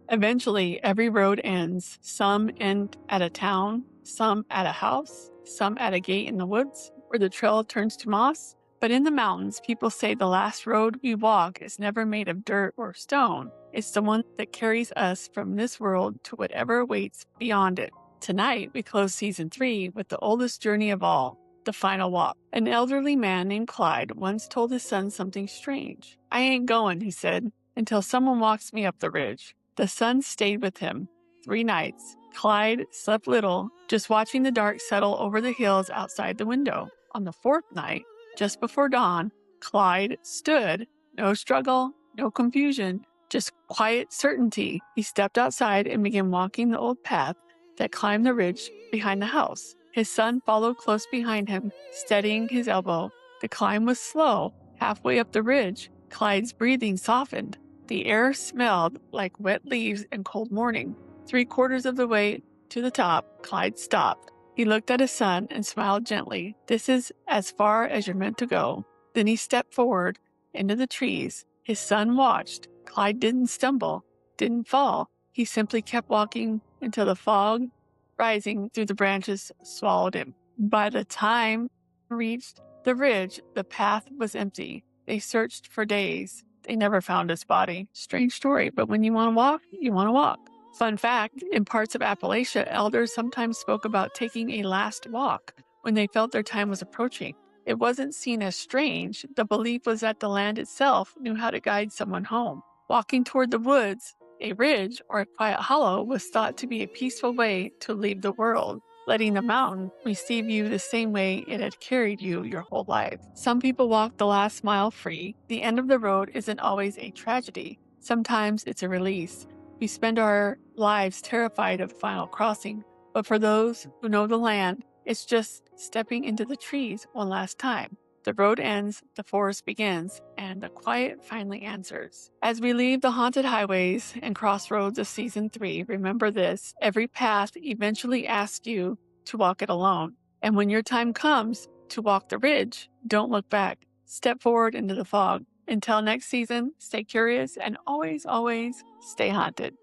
Eventually, every road ends. Some end at a town, some at a house, some at a gate in the woods where the trail turns to moss. But in the mountains, people say the last road we walk is never made of dirt or stone. It's the one that carries us from this world to whatever awaits beyond it. Tonight, we close season 3 with the oldest journey of all, the final walk. An elderly man named Clyde once told his son something strange. "I ain't going," he said, "until someone walks me up the ridge." The son stayed with him 3 nights. Clyde slept little, just watching the dark settle over the hills outside the window. On the 4th night, just before dawn, Clyde stood. No struggle, no confusion, just quiet certainty. He stepped outside and began walking the old path that climbed the ridge behind the house. His son followed close behind him, steadying his elbow. The climb was slow. Halfway up the ridge, Clyde's breathing softened. The air smelled like wet leaves and cold morning. 3/4 of the way to the top, Clyde stopped. He looked at his son and smiled gently. "This is as far as you're meant to go." Then he stepped forward into the trees. His son watched. Clyde didn't stumble, didn't fall. He simply kept walking until the fog rising through the branches swallowed him. By the time he reached the ridge, the path was empty. They searched for days. They never found his body. Strange story, but when you want to walk, you want to walk. Fun fact, in parts of Appalachia, elders sometimes spoke about taking a last walk when they felt their time was approaching. It wasn't seen as strange. The belief was that the land itself knew how to guide someone home. Walking toward the woods, a ridge, or a quiet hollow was thought to be a peaceful way to leave the world, letting the mountain receive you the same way it had carried you your whole life. Some people walk the last mile free. The end of the road isn't always a tragedy. Sometimes it's a release. We spend our lives terrified of the final crossing, but for those who know the land, it's just stepping into the trees one last time. The road ends, the forest begins, and the quiet finally answers. As we leave the haunted highways and crossroads of season 3, remember this: every path eventually asks you to walk it alone. And when your time comes to walk the ridge, don't look back. Step forward into the fog. Until next season, stay curious and always, always stay haunted.